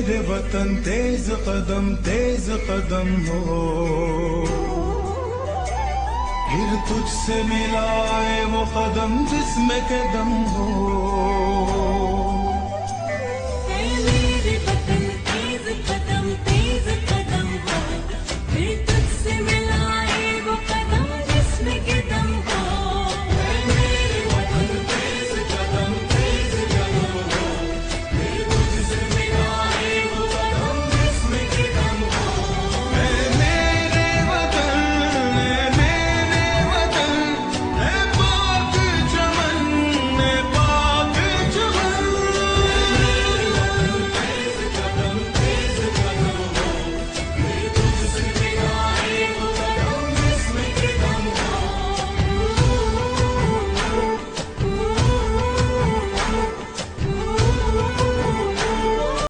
मेरे वतन तेज कदम हो, फिर तुझसे मिलाए वो कदम जिसमें के दम हो।